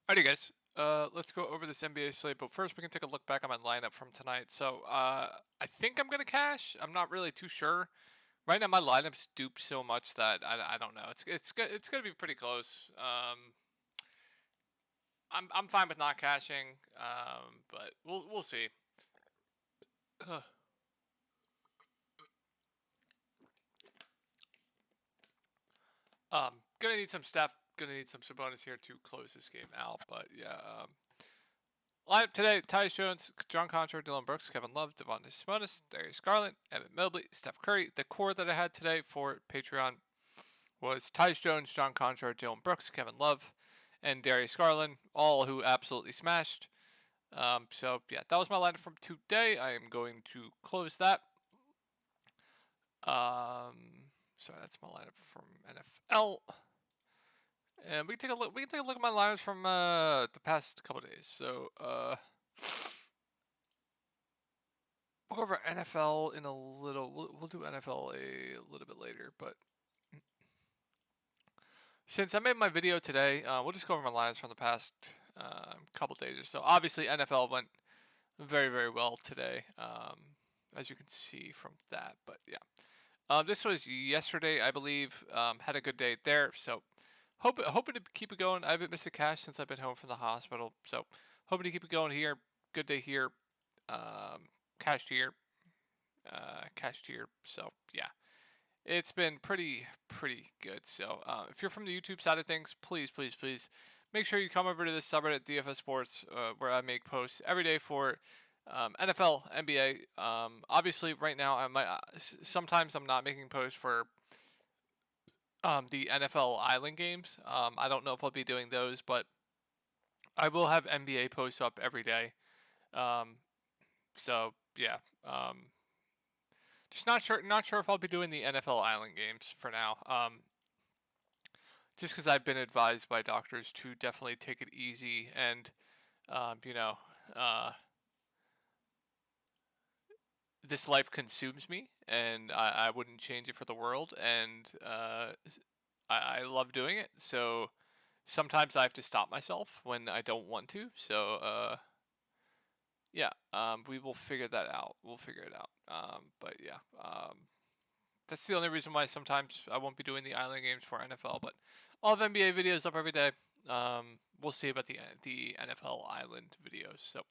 Alrighty, guys. Let's go over this NBA slate. But first, we can take a look back on my lineup from tonight. So, I think I'm gonna cash. I'm not really too sure. Right now, my lineup's duped so much that I don't know. It's gonna be pretty close. I'm fine with not cashing. But we'll see. Ugh. Gonna need some Steph. Gonna need some Sabonis here to close this game out. But yeah. Lineup today: Tyus Jones, John Concher, Dylan Brooks, Kevin Love, Devontae Sabonis, Darius Garland, Evan Mobley, Steph Curry. The core that I had today for Patreon was Tyus Jones, John Concher, Dylan Brooks, Kevin Love, and Darius Garland, all who absolutely smashed. So yeah, that was my lineup from today. I am going to close that. So that's my lineup from NFL. And we can take a look. We can take a look at my lineups from the past couple days. So we'll go over NFL in a little. We'll do NFL a little bit later, but since I made my video today, we'll just go over my lineups from the past couple days or so. Obviously, NFL went very well today, as you can see from that. But yeah, this was yesterday, I believe. Had a good day there, so hoping to keep it going. I haven't missed a cash since I've been home from the hospital, so hoping to keep it going here. Good day here. Cashed here. Cashed here. So yeah, it's been pretty good. So if you're from the YouTube side of things, please make sure you come over to this subreddit DFS Sports, where I make posts every day for NFL, NBA. Obviously, right now I might sometimes I'm not making posts for the NFL Island games. I don't know if I'll be doing those, but I will have NBA posts up every day. Um, so yeah, just not sure if I'll be doing the NFL Island games for now. Just because I've been advised by doctors to definitely take it easy and you know, uh, this life consumes me, and I wouldn't change it for the world, and I love doing it. So sometimes I have to stop myself when I don't want to. So yeah, we will figure that out. We'll figure it out. But yeah, that's the only reason why sometimes I won't be doing the island games for NFL. But I'll have NBA videos up every day. We'll see about the NFL Island videos. So,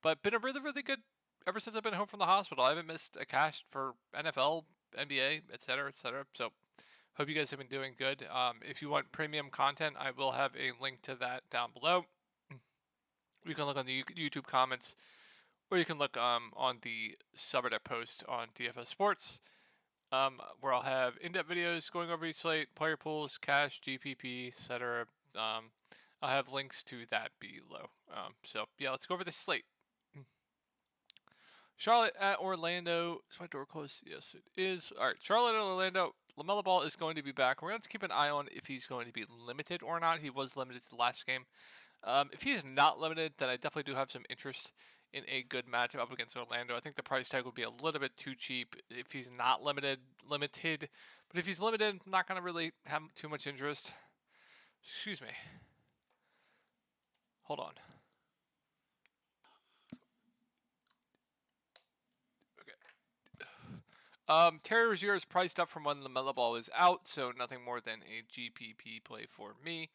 but been a really good ever since I've been home from the hospital. I haven't missed a cash for NFL, NBA, etc. etc. So hope you guys have been doing good. If you want premium content, I will have a link to that down below. You can look on the YouTube comments, or you can look on the subreddit post on DFS Sports, where I'll have in-depth videos going over each slate, player pools, cash, GPP, etc. I'll have links to that below. So yeah, let's go over this slate. Charlotte at Orlando. Is my door closed? Yes, it is. All right, Charlotte at Orlando. LaMelo Ball is going to be back. We're going to have to keep an eye on if he's going to be limited or not. He was limited the last game. If he is not limited, then I definitely do have some interest in a good matchup up against Orlando. I think the price tag would be a little bit too cheap if he's not limited. But if he's limited, I'm not going to really have too much interest. Excuse me. Hold on. Terry Rozier is priced up from when LaMelo Ball is out, so nothing more than a GPP play for me.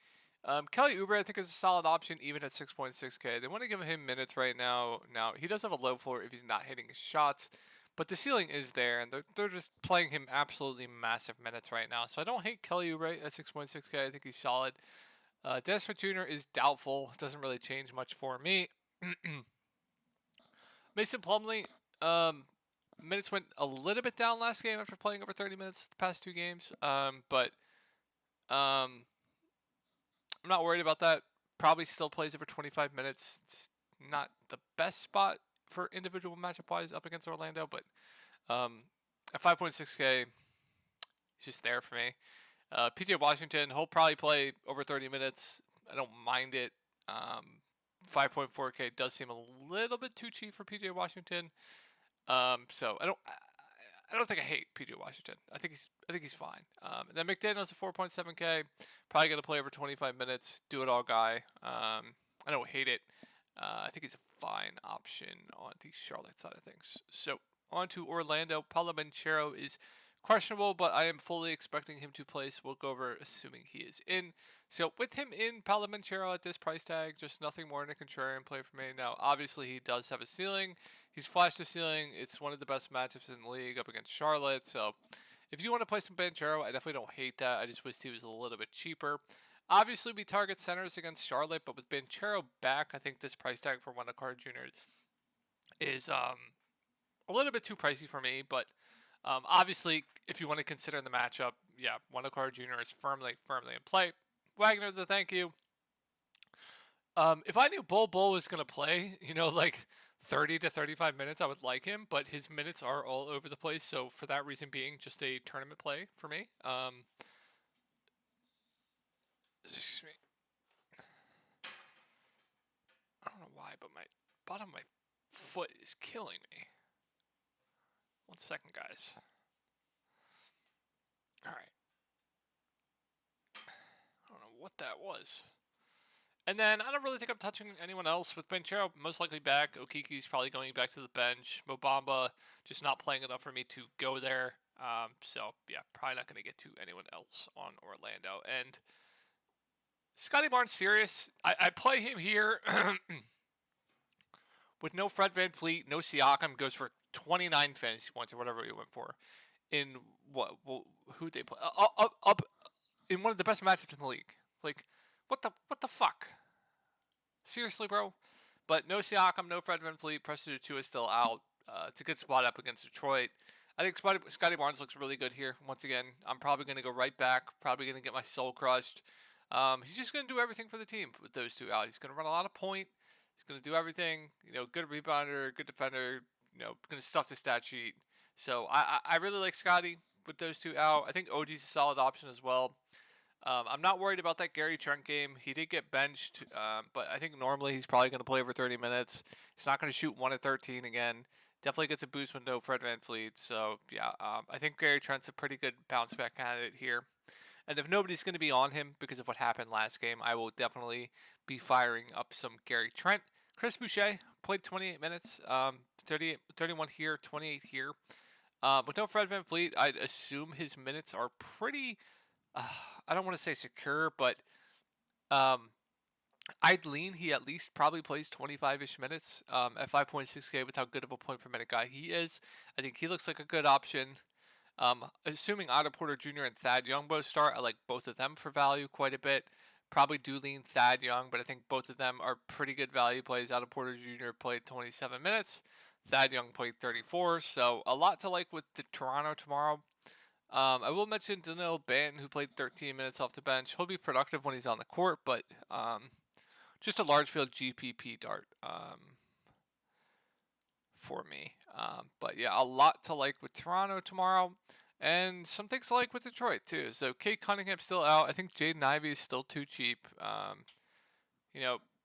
Kelly Oubre, I think, is a solid option even at 6.6K. They want to give him minutes right now. Now, he does have a low floor if he's not hitting his shots, but the ceiling is there, and they're just playing him absolutely massive minutes right now. So I don't hate Kelly Oubre at 6.6K. I think he's solid. Dennis Smith Jr. is doubtful. Doesn't really change much for me. Mason Plumlee, minutes went a little bit down last game after playing over 30 minutes the past two games. But I'm not worried about that. Probably still plays over 25 minutes. It's not the best spot for individual matchup wise up against Orlando, but at 5.6K, he's just there for me. PJ Washington, he'll probably play over 30 minutes. I don't mind it. 5.4K does seem a little bit too cheap for PJ Washington. So I don't think I hate PJ Washington. I think he's fine. And then McDaniel's a 4.7K, probably gonna play over 25 minutes. Do it all guy. I don't hate it. I think he's a fine option on the Charlotte side of things. So on to Orlando. Palomachero is questionable, but I am fully expecting him to play. So we'll go over assuming he is in. So with him in, Palomachero at this price tag, just nothing more than a contrarian play for me. Now, obviously, he does have a ceiling. He's flashed the ceiling. It's one of the best matchups in the league up against Charlotte. So if you want to play some Banchero, I definitely don't hate that. I just wish he was a little bit cheaper. Obviously, we target centers against Charlotte, but with Banchero back, I think this price tag for Wendell Carter Jr. is a little bit too pricey for me. But obviously, if you want to consider the matchup, yeah, Wendell Carter Jr. is firmly in play. Wagner, the thank you. If I knew Bull was going to play, like 30 to 35 minutes, I would like him, but his minutes are all over the place. So for that reason being, just a tournament play for me. Excuse me. I don't know why, but my bottom of my foot is killing me. 1 second, guys. All right. I don't know what that was. And then I don't really think I'm touching anyone else with Banchero most likely back. Okiki's probably going back to the bench. Mobamba just not playing enough for me to go there. So yeah, probably not going to get to anyone else on Orlando. And Scotty Barnes serious. I play him here with no Fred VanVleet, no Siakam. Goes for 29 fantasy points or whatever he went for. In what? Well, who they play? Up in one of the best matchups in the league. Like, what the fuck? Seriously, bro? But no Siakam, no Fred VanVleet. Preston Achiuwa is still out. It's a good spot up against Detroit. I think Scotty Barnes looks really good here. Once again, I'm probably going to go right back. Probably going to get my soul crushed. He's just going to do everything for the team with those two out. He's going to run a lot of point. He's going to do everything. Good rebounder, good defender. Going to stuff the stat sheet. So I really like Scotty with those two out. I think OG's a solid option as well. I'm not worried about that Gary Trent game. He did get benched, but I think normally he's probably going to play over 30 minutes. He's not going to shoot 1 of 13 again. Definitely gets a boost with no Fred VanVleet. So, yeah, I think Gary Trent's a pretty good bounce back candidate here. And if nobody's going to be on him because of what happened last game, I will definitely be firing up some Gary Trent. Chris Boucher played 28 minutes, 31 here, 28 here. With no Fred VanVleet, I'd assume his minutes are pretty... I don't want to say secure, but I'd lean he at least probably plays 25-ish minutes at 5.6K with how good of a point per minute guy he is. I think he looks like a good option. Assuming Otto Porter Jr. and Thad Young both start, I like both of them for value quite a bit. Probably do lean Thad Young, but I think both of them are pretty good value plays. Otto Porter Jr. played 27 minutes. Thad Young played 34, so a lot to like with the Toronto tomorrow. I will mention Danilo Banton, who played 13 minutes off the bench. He'll be productive when he's on the court, but just a large field GPP dart for me. But yeah, a lot to like with Toronto tomorrow, and some things to like with Detroit too. So Kate Cunningham's still out. I think Jaden Ivey is still too cheap.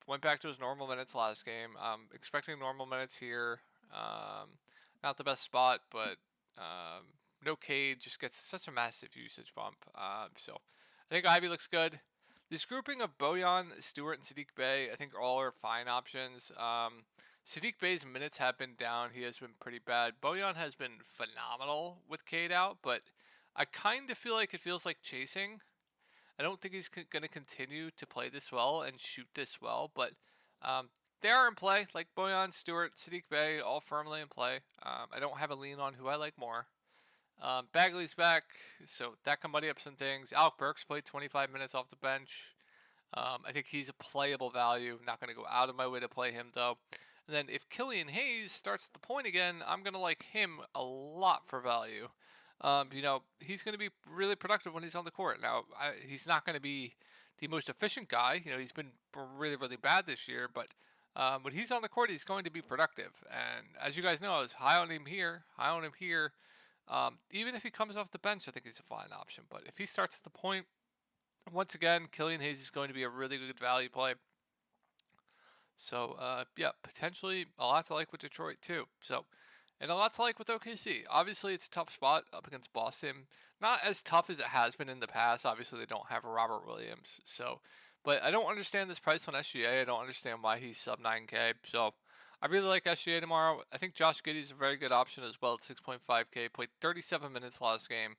Went back to his normal minutes last game. Expecting normal minutes here. Not the best spot, but no Cade, just gets such a massive usage bump. So I think Ivy looks good. This grouping of Bojan, Stewart, and Sadiq Bey, I think all are fine options. Sadiq Bey's minutes have been down. He has been pretty bad. Bojan has been phenomenal with Cade out, but I kind of feel like it feels like chasing. I don't think he's going to continue to play this well and shoot this well, but they are in play. Like Bojan, Stewart, Sadiq Bey, all firmly in play. I don't have a lean on who I like more. Bagley's back, so that can muddy up some things. Alec Burks played 25 minutes off the bench. I think he's a playable value. Not going to go out of my way to play him, though. And then if Killian Hayes starts at the point again, I'm going to like him a lot for value. He's going to be really productive when he's on the court. Now, he's not going to be the most efficient guy. He's been really, really bad this year, but when he's on the court, he's going to be productive. And as you guys know, I was high on him here. Even if he comes off the bench, I think he's a fine option. But if he starts at the point, once again, Killian Hayes is going to be a really good value play. So, yeah, potentially a lot to like with Detroit too. So, And a lot to like with OKC. Obviously, it's a tough spot up against Boston. Not as tough as it has been in the past. Obviously, they don't have a Robert Williams. So, but I don't understand this price on SGA. I don't understand why he's sub 9K. So, I really like SGA tomorrow. I think Josh Giddey's a very good option as well at 6.5K. Played 37 minutes last game.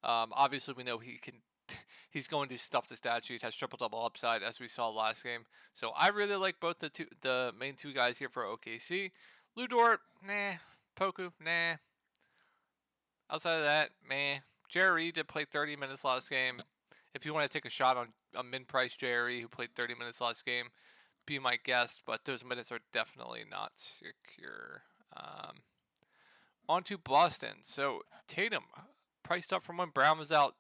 Obviously, we know he can. He's going to stuff the stat sheet. Has triple double upside as we saw last game. So I really like both the main two guys here for OKC. Lou Dort, nah. Poku, nah. Outside of that, meh. Jerry did play 30 minutes last game. If you want to take a shot on a min-price Jerry who played 30 minutes last game, be my guest. But those minutes are definitely not secure. On to Boston. So Tatum, priced up from when Brown was out.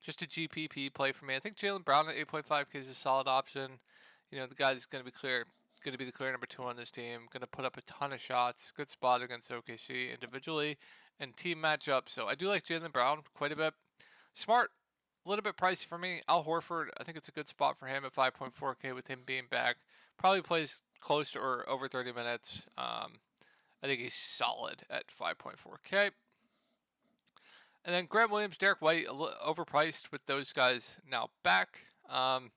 Just a GPP play for me. I think Jaylen Brown at 8.5K is a solid option. You know, the guy that's going to be the clear number 2 on this team. Going to put up a ton of shots. Good spot against OKC individually and team matchup. So I do like Jaylen Brown quite a bit. Smart, a little bit pricey for me. Al Horford, I think it's a good spot for him at 5.4K with him being back. Probably plays close to or over 30 minutes. I think he's solid at 5.4K. And then Grant Williams, Derek White, a little overpriced with those guys now back. And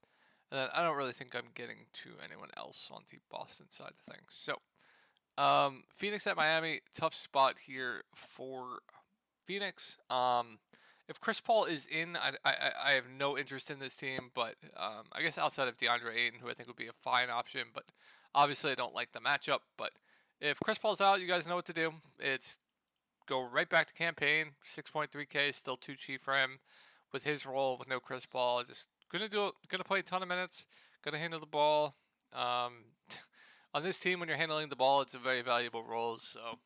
then I don't really think I'm getting to anyone else on the Boston side of things. So, Phoenix at Miami, tough spot here for Phoenix. If Chris Paul is in, I have no interest in this team, but I guess outside of DeAndre Ayton, who I think would be a fine option, but obviously I don't like the matchup. But if Chris Paul's out, you guys know what to do. It's go right back to campaign. 6.3K is still too cheap for him with his role with no Chris Paul. Just gonna play a ton of minutes. Gonna handle the ball. On this team, when you're handling the ball, it's a very valuable role. So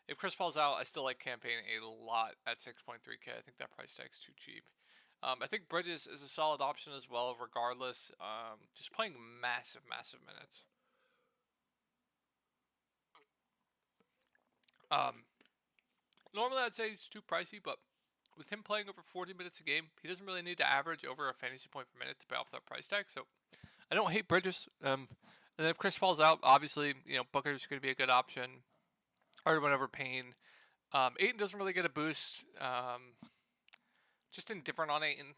if Chris Paul's out, I still like campaign a lot at 6.3K. I think that price tag's too cheap. I think Bridges is a solid option as well, regardless. Just playing massive minutes. Normally I'd say he's too pricey, but with him playing over 40 minutes a game, he doesn't really need to average over a fantasy point per minute to pay off that price tag. So I don't hate Bridges. And then if Chris Paul's out, obviously, Booker's going to be a good option. Or whatever Payne. Ayton doesn't really get a boost. Just indifferent on Ayton,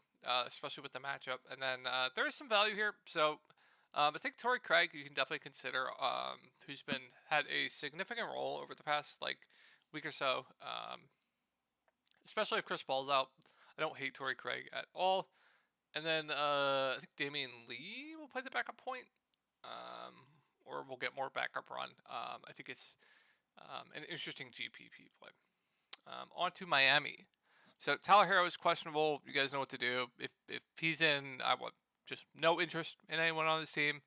especially with the matchup. And then there is some value here. So I think Torrey Craig you can definitely consider, who's had a significant role over the past week or so. Especially if Chris Paul's out. I don't hate Torrey Craig at all. And then I think Damian Lee will play the backup point. Or we'll get more backup run. I think it's an interesting GPP play. On to Miami. So Tyler Hero is questionable. You guys know what to do. If he's in, I want just no interest in anyone on this team.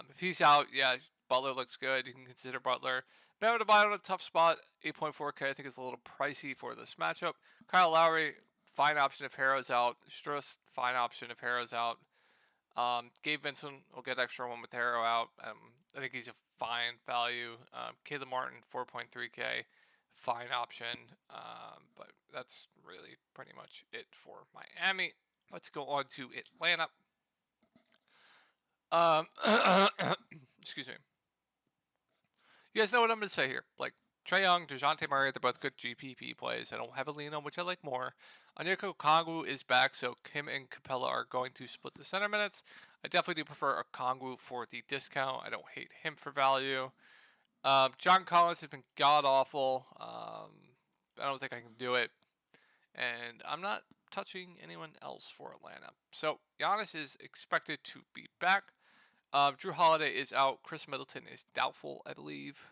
If he's out, yeah, Butler looks good. You can consider Butler. Bam Adebayo on a tough spot. 8.4K I think is a little pricey for this matchup. Kyle Lowry, fine option if Harrow's out. Struss, fine option if Harrow's out. Gabe Vincent will get extra one with Harrow out. I think he's a fine value. Caleb Martin, 4.3K, fine option. But that's really pretty much it for Miami. Let's go on to Atlanta. Excuse me. You guys know what I'm going to say here. Like, Trae Young, DeJounte Murray, they're both good GPP plays. I don't have a lean on which I like more. Onyeka Okongwu is back, so Kim and Capella are going to split the center minutes. I definitely do prefer Okongwu for the discount. I don't hate him for value. John Collins has been god-awful. I don't think I can do it. And I'm not touching anyone else for Atlanta. So, Giannis is expected to be back. Drew Holiday is out. Chris Middleton is doubtful, I believe.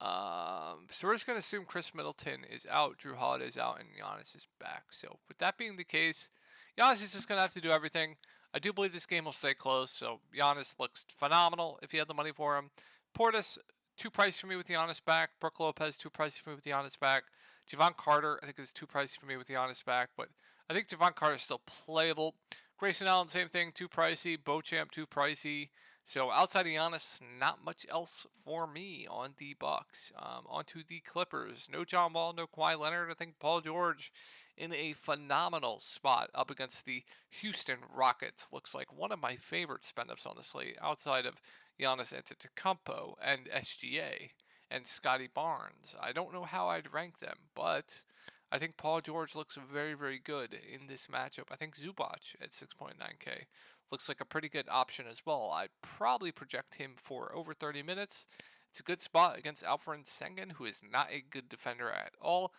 So we're just going to assume Chris Middleton is out, Drew Holiday is out, and Giannis is back. So with that being the case, Giannis is just going to have to do everything. I do believe this game will stay close, so Giannis looks phenomenal if you had the money for him. Portis, too pricey for me with Giannis back. Brook Lopez, too pricey for me with Giannis back. Javon Carter, I think is too pricey for me with Giannis back, but I think Javon Carter is still playable. Grayson Allen, same thing, too pricey. Beauchamp, too pricey. So outside of Giannis, not much else for me on the Bucks. On to the Clippers. No John Wall, no Kawhi Leonard. I think Paul George in a phenomenal spot up against the Houston Rockets. Looks like one of my favorite spend-ups on the slate outside of Giannis Antetokounmpo and SGA. and Scotty Barnes. I don't know how I'd rank them, but I think Paul George looks very, very good in this matchup. I think Zubac at 6.9K looks like a pretty good option as well. I'd probably project him for over 30 minutes. It's a good spot against Alperen Sengun, who is not a good defender at all.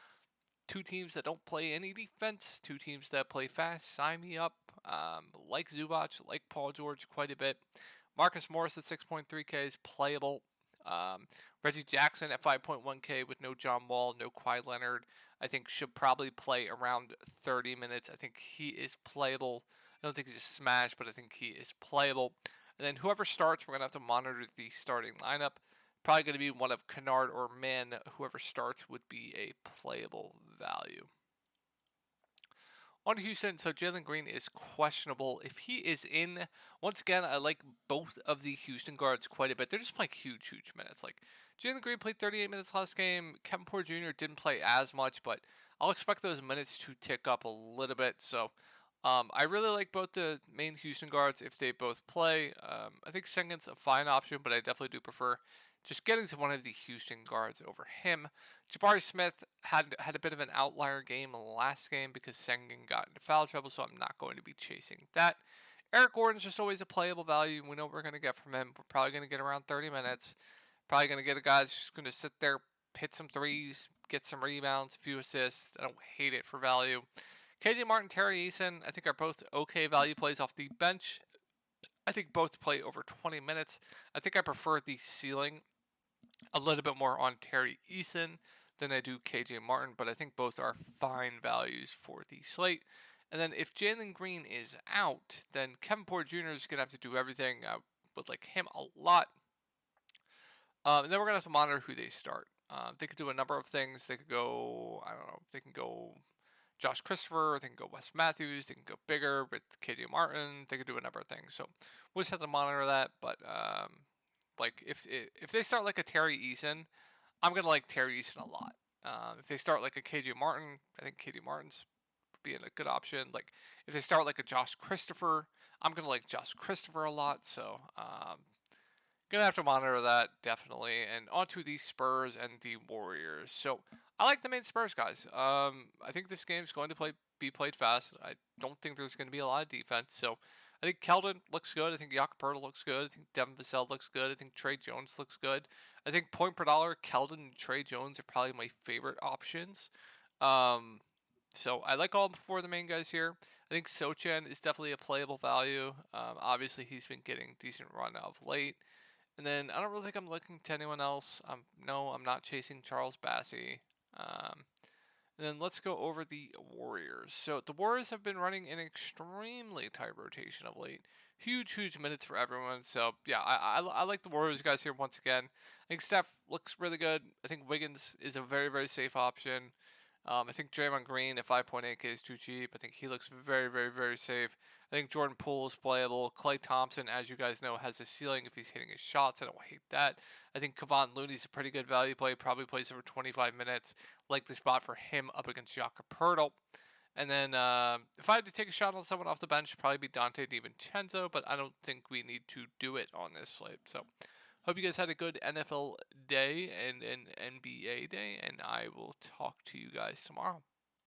Two teams that don't play any defense, two teams that play fast. Sign me up. Like Zubac, like Paul George quite a bit. Marcus Morris at 6.3K is playable. Reggie Jackson at 5.1K with no John Wall, no Kawhi Leonard, I think should probably play around 30 minutes. I think he is playable. I don't think he's a smash, but I think he is playable. And then whoever starts, we're going to have to monitor the starting lineup. Probably going to be one of Kennard or Mann. Whoever starts would be a playable value. On Houston, so Jalen Green is questionable. If he is in, once again, I like both of the Houston guards quite a bit. They're just playing huge, huge minutes. Like, Jalen Green played 38 minutes last game. Kevin Porter Jr. didn't play as much, but I'll expect those minutes to tick up a little bit. So, I really like both the main Houston guards if they both play. I think Sengun's a fine option, but I definitely do prefer just getting to one of the Houston guards over him. Jabari Smith had a bit of an outlier game last game because Sengun got into foul trouble, so I'm not going to be chasing that. Eric Gordon's just always a playable value. We know what we're going to get from him. We're probably going to get around 30 minutes. Probably going to get a guy that's just going to sit there, hit some threes, get some rebounds, a few assists. I don't hate it for value. KJ Martin, Terry Eason, I think are both okay value plays off the bench. I think both play over 20 minutes. I think I prefer the ceiling a little bit more on Terry Eason than I do KJ Martin, but I think both are fine values for the slate. And then if Jalen Green is out, then Kevin Porter Jr. is going to have to do everything. I would like him a lot. And then we're going to have to monitor who they start. They could do a number of things. They could go, I don't know, they can go Josh Christopher, they can go Wes Matthews, they can go bigger with KJ Martin, they could do a number of things. So we'll just have to monitor that. But like if they start like a Terry Eason, I'm gonna like Terry Eason a lot. If they start like a KJ Martin, I think KJ Martin's being a good option. Like if they start like a Josh Christopher, I'm gonna like Josh Christopher a lot. So gonna have to monitor that definitely. And onto the Spurs and the Warriors. So I like the main Spurs guys. I think this game's going to be played fast. I don't think there's going to be a lot of defense. So I think Keldon looks good. I think Jakob Poeltl looks good. I think Devin Vassell looks good. I think Trey Jones looks good. I think point per dollar, Keldon and Trey Jones are probably my favorite options. So I like all four of the main guys here. I think Sochan is definitely a playable value. Obviously, he's been getting decent run of late. And then I don't really think I'm looking to anyone else. No, I'm not chasing Charles Bassey. And then let's go over the Warriors. So the Warriors have been running an extremely tight rotation of late. Huge, huge minutes for everyone. So yeah, I like the Warriors guys here once again. I think Steph looks really good. I think Wiggins is a very, very safe option. I think Draymond Green at 5.8K is too cheap. I think he looks very, very, very safe. I think Jordan Poole is playable. Klay Thompson, as you guys know, has a ceiling if he's hitting his shots. I don't hate that. I think Kevon Looney's a pretty good value play. Probably plays over 25 minutes. Like the spot for him up against Jakob Poeltl. And then if I had to take a shot on someone off the bench, it'd probably be Dante DiVincenzo. But I don't think we need to do it on this slate. So hope you guys had a good NFL day and an NBA day. And I will talk to you guys tomorrow.